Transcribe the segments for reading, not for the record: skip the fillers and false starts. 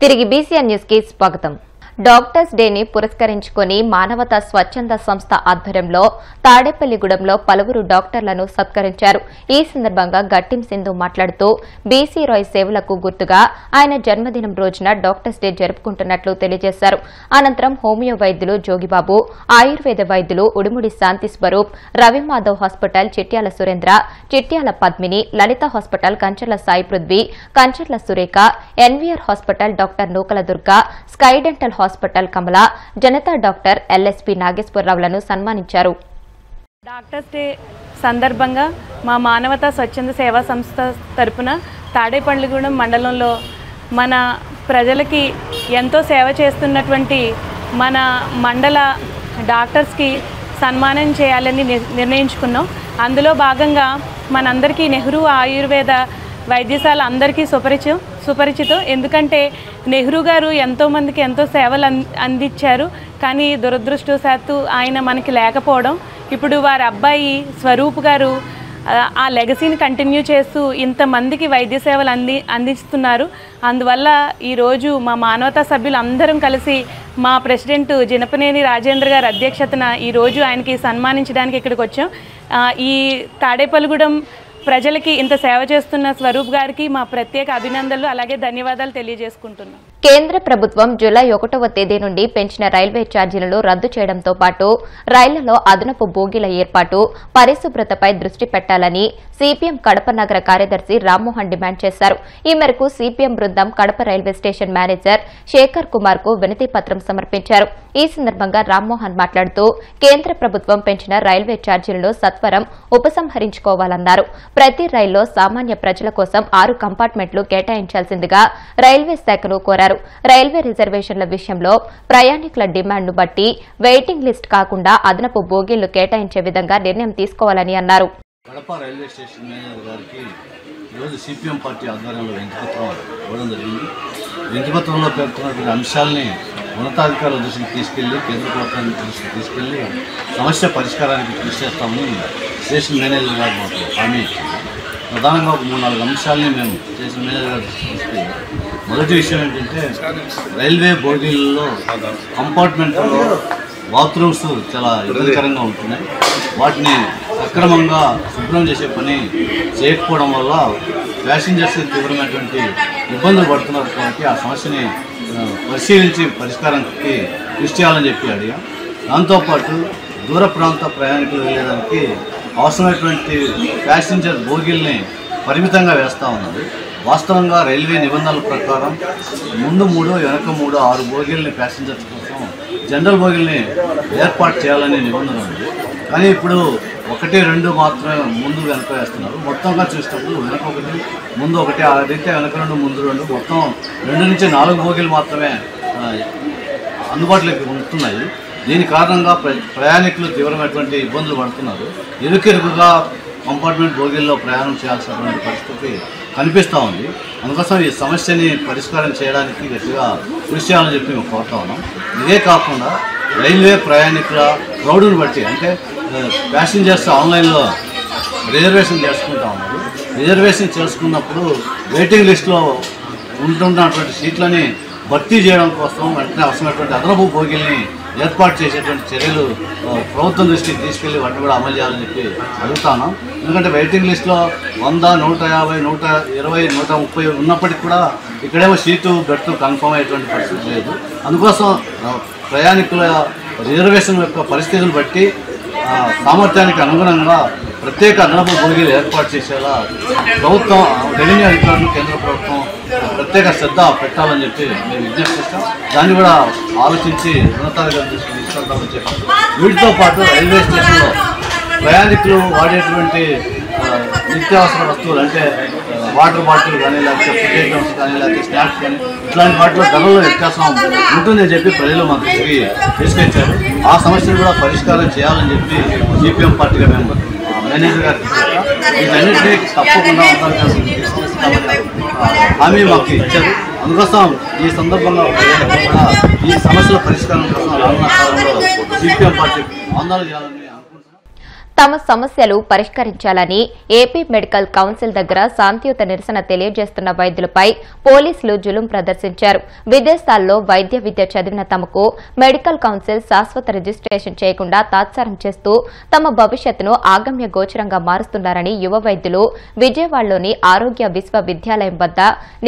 తిరిగి BCN news కి స్వాగతం. డాక్టర్స్ డేని పురస్కరించుకుని మానవతా స్వచ్ఛంద సంస్థ ఆధ్వర్యంలో తాడేపల్లిగూడెంలో పలువురు డాక్టర్లను సత్కరించారు. ఈ సందర్భంగా గట్టిం సింధు మాట్లాడుతూ బీసీ రాయ్ సేవలకు గుర్తుగా ఆయన జన్మదినం రోజున డాక్టర్స్ డే జరుపుకుంటున్నట్లు తెలియజేశారు. అనంతరం హోమియో వైద్యులు జోగిబాబు, ఆయుర్వేద వైద్యులు Udumudi Shanti Swaroop, Ravimadhav hospital Chityala Surendra, Chityala Padmini, Lalitha hospital Kancharla Sai Prudhvi, Kancharla Surekha, NVR hospital doctor Nukala Durga, sky dental hospital Kamala, Janata doctor LSP నాగేశ్వరరావులను సన్మానించారు. డాక్టర్స్ డే సందర్భంగా మా మానవతా స్వచ్ఛంద సేవా సంస్థ తరపున తాడేపల్లిగూడెం మండలంలో మన ప్రజలకి ఎంతో సేవ చేస్తున్నటువంటి మన మండల డాక్టర్స్కి సన్మానం చేయాలని నిర్ణయించుకున్నాం. అందులో భాగంగా మనందరికీ నెహ్రూ ఆయుర్వేద వైద్యశాల అందరికీ సుపరిచితం. ఎందుకంటే నెహ్రూ గారు ఎంతోమందికి ఎంతో సేవలు అందించారు. కానీ దురదృష్టవశాత్తు ఆయన మనకి లేకపోవడం, ఇప్పుడు వారి అబ్బాయి స్వరూప్ గారు ఆ లెగసీని కంటిన్యూ చేస్తూ ఇంతమందికి వైద్య సేవలు అందిస్తున్నారు. అందువల్ల ఈరోజు మా మానవతా సభ్యులు అందరం కలిసి మా ప్రెసిడెంట్ జినపనేని రాజేంద్ర గారి అధ్యక్షతన ఈరోజు ఆయనకి సన్మానించడానికి ఇక్కడికి వచ్చాం. ఈ తాడేపల్లిగూడెం ప్రజలకి ఇంత సేవ చేస్తున్న స్వరూప్ గారికి మా ప్రత్యేక అభినందనలు అలాగే ధన్యవాదాలు తెలియజేసుకుంటున్నాం. కేంద్ర ప్రభుత్వం జూలై 1వ తేదీ నుండి పెంచిన రైల్వే ఛార్జీలను రద్దు చేయడంతో పాటు రైళ్లలో అదనపు బోగీల ఏర్పాటు, పరిశుభ్రతపై దృష్టి పెట్టాలని సిపిఎం కడప నగర కార్యదర్శి రామ్మోహన్ డిమాండ్ చేశారు. ఈ మేరకు సిపిఎం బృందం Kadapa railway station manager Shekhar Kumar కు వినతి పత్రం సమర్పించారు. ఈ సందర్భంగా రామ్మోహన్ మాట్లాడుతూ కేంద్ర ప్రభుత్వం పెంచిన రైల్వే ఛార్జీలను సత్వరం ఉపసంహరించుకోవాలన్నారు. ప్రతి రైల్లో సామాన్య ప్రజల కోసం 6 కంపార్ట్మెంట్లు కేటాయించాల్సిందిగా రైల్వే శాఖను కోరారు. రైల్వే రిజర్వేషన్ల విషయంలో ప్రయాణికుల డిమాండ్ను బట్టి వెయిటింగ్ లిస్ట్ కాకుండా అదనపు బోగీలు కేటాయించే విధంగా నిర్ణయం తీసుకోవాలని అన్నారు. కడప రైల్వే స్టేషన్ మేనేజర్ గారికి ఈరోజు సిపిఎం పార్టీ ఆధ్వర్యంలో వినతిపత్రం ఇవ్వడం జరిగింది. వినతిపత్రంలో పేర్కొన్నటువంటి అంశాలని ఉన్నతాధికారుల దృష్టికి తీసుకెళ్లి కేంద్ర ప్రభుత్వాన్ని దృష్టికి తీసుకెళ్లి సమస్య పరిష్కారానికి కృషి చేస్తామని స్టేషన్ మేనేజర్ గారు మాకు హామీ ఇచ్చింది. ప్రధానంగా ఒక 3-4 అంశాలని మేము స్టేషన్ మేనేజర్ గారు తీసుకొస్తే, మొదటి విషయం ఏంటంటే రైల్వే బోగీలలో కంపార్ట్మెంట్లో బాత్రూమ్స్ చాలా ఇబ్బందికరంగా ఉంటున్నాయి. వాటిని సక్రమంగా శుభ్రం చేసే పని చేయకపోవడం వల్ల ప్యాసింజర్స్ తీవ్రమైనటువంటి ఇబ్బందులు పడుతున్నారు. కాబట్టి ఆ సమస్యని పరిశీలించి పరిష్కారానికి కృషి చేయాలని చెప్పి అడిగాం. దాంతోపాటు దూర ప్రాంత ప్రయాణికులు వెళ్ళేదానికి అవసరమైనటువంటి ప్యాసింజర్ బోగీల్ని పరిమితంగా వేస్తూ ఉన్నారు. వాస్తవంగా రైల్వే నిబంధనల ప్రకారం ముందు 3, వెనక 3, 6 బోగీల్ని ప్యాసింజర్స్ కోసం జనరల్ బోగీల్ని ఏర్పాటు చేయాలనే నిబంధన ఉంది. కానీ ఇప్పుడు 1, 2 మాత్రమే ముందు వెనక వేస్తున్నారు. మొత్తంగా చూసినప్పుడు వెనక 1, ముందు 1, అదైతే వెనక 2, ముందు 2, మొత్తం 2 నుంచి 4 బోగీలు మాత్రమే అందుబాటులోకి ఉంటున్నాయి. దీని కారణంగా ప్రయాణికులు తీవ్రమైనటువంటి ఇబ్బందులు పడుతున్నారు. ఇరుకిరుకుగా కంపార్ట్మెంట్ బోగీల్లో ప్రయాణం చేయాల్సినటువంటి పరిస్థితి కనిపిస్తూ ఉంది. అందుకోసం ఈ సమస్యని పరిష్కారం చేయడానికి గట్టిగా కృషి చేయాలని చెప్పి మేము కోరుతా ఉన్నాం. ఇదే కాకుండా రైల్వే ప్రయాణికుల క్రౌడ్ని బట్టి, అంటే ప్యాసింజర్స్ ఆన్లైన్లో రిజర్వేషన్ చేసుకుంటా ఉన్నారు. రిజర్వేషన్ చేసుకున్నప్పుడు వెయిటింగ్ లిస్టులో ఉంటున్నటువంటి సీట్లని భర్తీ చేయడం కోసం వెంటనే అవసరమైనటువంటి అదనపు బోగీల్ని ఏర్పాటు చేసేటువంటి చర్యలు ప్రభుత్వం దృష్టికి తీసుకెళ్లి వాటిని కూడా అమలు చేయాలని చెప్పి అడుగుతాను. ఎందుకంటే వెయిటింగ్ లిస్టులో 100, 150, 120, 130 ఉన్నప్పటికీ కూడా ఇక్కడేమో సీటు గట్టు కన్ఫర్మ్ అయ్యేటువంటి పరిస్థితి లేదు. అందుకోసం ప్రయాణికుల రిజర్వేషన్ యొక్క పరిస్థితులు బట్టి సామర్థ్యానికి అనుగుణంగా ప్రత్యేక అదనపు బోగీలు ఏర్పాటు చేసేలా ప్రభుత్వం, రెవెన్యూ అధికారులు, కేంద్ర ప్రభుత్వం ప్రత్యేక శ్రద్ధ పెట్టాలని చెప్పి మేము విజ్ఞప్తి చేస్తాం. దాన్ని కూడా ఆలోచించి ఉన్నతాధికారుల దృష్టికి తీసుకెళ్తామని చెప్పి, వీటితో పాటు రైల్వే స్టేషన్లో ప్రయాణికులు వాడేటువంటి నిత్యావసర వస్తువులు, అంటే వాటర్ బాటిల్ కానీ, లేకపోతే ఫుడ్ ఐటమ్స్ కానీ, లేకపోతే స్నాక్స్ కానీ, ఇట్లాంటి వాటిలో ధరల్లో వ్యత్యాసం ఉంటుందని చెప్పి ప్రజలు మా దృష్టికి తీసుకొచ్చారు. ఆ సమస్యను కూడా పరిష్కారం చేయాలని చెప్పి సిపిఎం పార్టీగా మేము మేనేజర్ గారికి వీటన్నింటినీ తప్పకుండా హామీ మాకు ఇచ్చారు. అందుకోసం ఈ సందర్భంగా ఈ సమస్యల పరిష్కారం కోసం రానున్న కాలంలో సిపిఎం పార్టీ ఆందోళన చేయాలని తమ సమస్యలు పరిష్కరించాలని ఏపీ మెడికల్ కౌన్సిల్ దగ్గర శాంతియుత నిరసన తెలియజేస్తున్న వైద్యులపై పోలీసులు జులుం ప్రదర్శించారు. విదేశాల్లో వైద్య విద్య చదివిన తమకు మెడికల్ కౌన్సిల్ శాశ్వత రిజిస్ట్రేషన్ చేయకుండా తాత్సారం చేస్తూ తమ భవిష్యత్తును ఆగమ్య గోచరంగా మారుస్తున్నారని యువ వైద్యులు విజయవాడలోని ఆరోగ్య విశ్వవిద్యాలయం వద్ద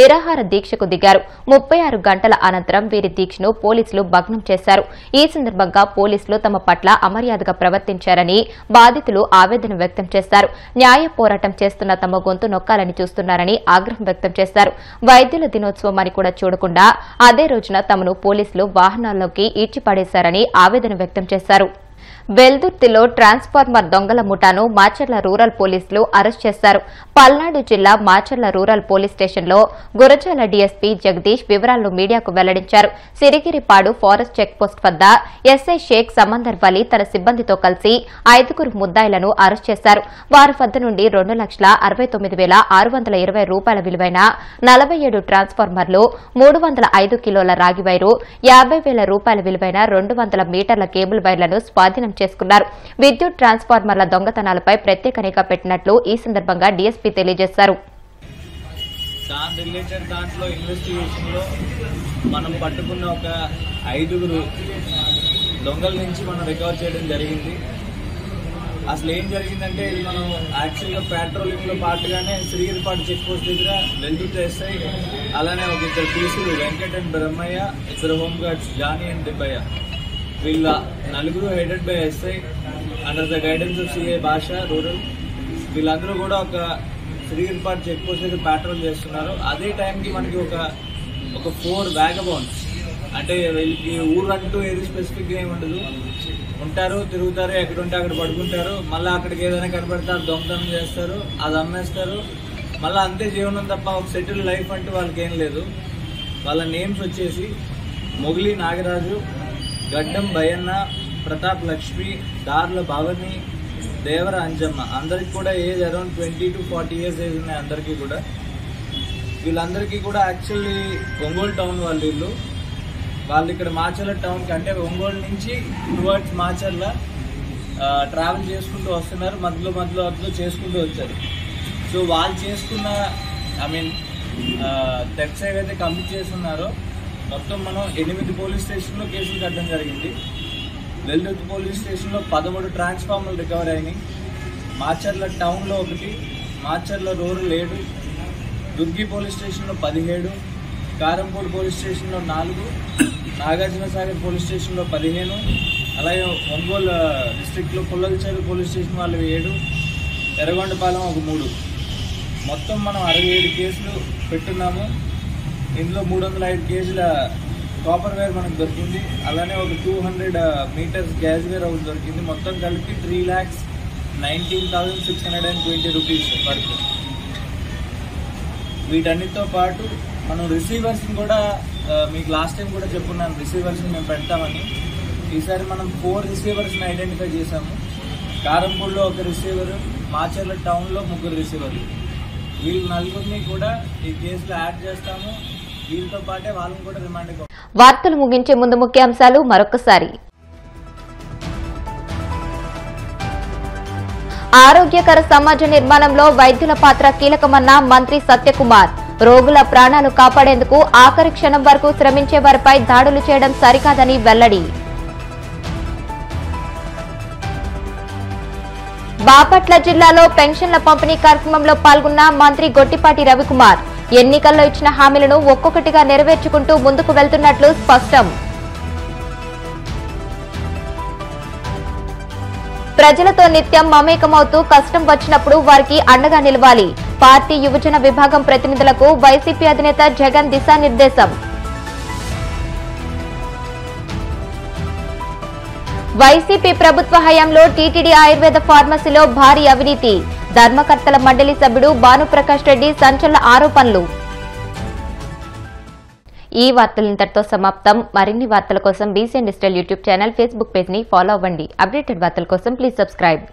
నిరాహార దీక్షకు దిగారు. 36 గంటల అనంతరం వీరి దీక్షను పోలీసులు భగ్నం చేశారు. ఈ సందర్భంగా పోలీసులు తమ పట్ల అమర్యాదగా ప్రవర్తించారని బాధితులు ఆవేదన వ్యక్తం చేశారు. న్యాయ పోరాటం చేస్తున్న తమ గొంతు నొక్కాలని చూస్తున్నారని ఆగ్రహం వ్యక్తం చేశారు. వైద్యుల దినోత్సవం అని కూడా చూడకుండా అదే రోజున తమను పోలీసులు వాహనాల్లోకి ఈడ్చిపడేశారని ఆవేదన వ్యక్తం చేశారు. వెల్దుర్తిలో ట్రాన్స్ఫార్మర్ దొంగల ముఠాను మాచర్ల రూరల్ పోలీసులు అరెస్ట్ చేశారు. పల్నాడు జిల్లా మాచర్ల రూరల్ పోలీస్ స్టేషన్లో గురజాల డీఎస్పీ జగదీష్ వివరాలను మీడియాకు వెల్లడించారు. సిరిగిరిపాడు ఫారెస్ట్ చెక్పోస్ట్ వద్ద ఎస్ఐ షేక్ సమందర్ వలీ తన సిబ్బందితో కలిసి 5 ముద్దాయిలను అరెస్ట్ చేశారు. వారి వద్ద నుండి 2,69,620 రూపాయల విలువైన 47 ట్రాన్స్ఫార్మర్లు, 305 కిలోల రాగి వైరు, 50,000 రూపాయల విలువైన 200 మీటర్ల కేబుల్ వైర్లను స్వాధీనం చేసుకున్నారు. విద్యుత్ ట్రాన్స్ఫార్మర్ల దొంగతనాలపై ప్రత్యేక నిఘా పెట్టినట్లు ఈ సందర్భంగా డీఎస్పీ తెలియజేశారు. దాంట్లో ఇన్వెస్టిగేషన్ లో మనం పట్టుకున్న ఒక 5 దొంగల నుంచి మనం రికవర్ చేయడం జరిగింది. అసలు ఏం జరిగిందంటే ఇది మనం యాక్చువల్గా పెట్రోలింగ్ లో పాటుగానే శ్రీగిరిపాటు చెక్ పోస్ట్ దగ్గర వెల్దుర్తి ఎస్ఐ, అలానే ఒక 2 పీసులు Venkat and Brahmaiah, 2 home guards Jani and Dibbaiah, వీళ్ళ 4 headed by SI under the guidance of CI Basha rural. వీళ్ళందరూ కూడా ఒక శ్రీగిరిపాటు చెక్ పోస్ట్ దగ్గర పెట్రోల్ చేస్తున్నారు. అదే టైంకి మనకి ఒక 4 వ్యాగబౌండ్స్, అంటే వీళ్ళకి ఊరంటూ ఏది స్పెసిఫిక్ గా ఏమి ఉండదు, ఉంటారు, తిరుగుతారు, ఎక్కడుంటే అక్కడ పడుకుంటారు, మళ్ళీ అక్కడికి ఏదైనా కనబడతారు, దొంగతనం చేస్తారు, అది అమ్మేస్తారు, మళ్ళీ అంతే జీవనం తప్ప ఒక సెటిల్ లైఫ్ అంటూ వాళ్ళకి ఏం లేదు. వాళ్ళ నేమ్స్ వచ్చేసి మొగిలి నాగరాజు, గడ్డం భయన్న, ప్రతాప్ లక్ష్మి, దార్ల భవని, దేవర అంజమ్మ. అందరికి కూడా age around 20 to 40 years age ఉన్నాయి అందరికీ కూడా. వీళ్ళందరికీ కూడా యాక్చువల్లీ ఒంగోలు టౌన్ వాళ్ళు ఇక్కడ మాచర్ల టౌన్ కంటే ఒంగోలు నుంచి టువర్డ్స్ మాచర్ల ట్రావెల్ చేసుకుంటూ వస్తున్నారు. మధ్యలో చేసుకుంటూ వచ్చారు. సో వాళ్ళు చేసుకున్న థెఫ్ట్స్ ఏవైతే కంప్లీట్ చేస్తున్నారో మొత్తం మనం 8 పోలీస్ స్టేషన్లో కేసులు కట్టడం జరిగింది. వెల్దుర్తి పోలీస్ స్టేషన్లో 13 ట్రాన్స్ఫార్మర్లు రికవర్ అయినాయి. మాచర్ల టౌన్లో 1, మాచర్ల రూరల్ 7, దుర్గి పోలీస్ స్టేషన్లో 17, కారంపూడి పోలీస్ స్టేషన్లో 4, నాగార్జున సాగర్ పోలీస్ స్టేషన్లో 15, అలాగే ఒంగోలు డిస్ట్రిక్ట్లో పుల్లలచెరు పోలీస్ స్టేషన్ వాళ్ళు 7, ఎర్రగొండపాలెం 3. మొత్తం మనం 67 కేసులు పెట్టున్నాము. ఇందులో 305 కేజీల కాపర్ వేర్ మనకు దొరికింది. అలానే ఒక 200 మీటర్స్ గ్యాస్ వేర్ ఒకటి దొరికింది. మొత్తం కలిపి 3,19,620 రూపీస్ వరకు. వీటన్నిటితో పాటు మనం రిసీవర్స్ కూడా మీకు లాస్ట్ టైం కూడా చెప్పున్నాను, రిసీవర్స్ మేము పెడతామని. ఈసారి మనం 4 రిసీవర్స్ని ఐడెంటిఫై చేశాము. కారంపూడిలో 1 రిసీవర్, మాచర్ల టౌన్లో 3 రిసీవర్లు. వీళ్ళు 4 కూడా ఈ కేసులో యాడ్ చేస్తాము. వీళ్ళతో పాటే వాళ్ళని కూడా రిమాండ్. వార్తలు ముగించే ముందు ముఖ్యాంశాలు మరొకసారి. ఆరోగ్యకర సమాజ నిర్మాణంలో వైద్యుల పాత్ర కీలకమన్న మంత్రి సత్యకుమార్. రోగుల ప్రాణాలు కాపాడేందుకు ఆఖరి క్షణం వరకు శ్రమించే వారిపై దాడులు చేయడం సరికాదని వెల్లడి. బాపట్ల జిల్లాలో పెన్షన్ల పంపిణీ కార్యక్రమంలో పాల్గొన్న మంత్రి గొట్టిపాటి రవికుమార్. ఎన్నికల్లో ఇచ్చిన హామీలను ఒక్కొక్కటిగా నెరవేర్చుకుంటూ ముందుకు వెళ్తున్నట్లు స్పష్టం. ప్రజలతో నిత్యం మమేకమవుతూ కష్టం వచ్చినప్పుడు వారికి అండగా నిలవాలి. పార్టీ యువజన విభాగం ప్రతినిధులకు వైసీపీ అధినేత జగన్ దిశానిర్దేశం. వైసీపీ ప్రభుత్వ హయాంలో టీటీడీ ఆయుర్వేద ఫార్మసీలో భారీ అవినీతి. ధర్మకర్తల మండలి సభ్యుడు భానుప్రకాష్ రెడ్డి సంచలన ఆరోపణలు. ఈ వార్తలు ఇంతటితో సమాప్తం. మరిన్ని వార్తల కోసం BCN digital YouTube channel, Facebook page ని ఫాలో అవ్వండి. అప్డేటెడ్ వార్తల కోసం ప్లీజ్ సబ్స్క్రైబ్.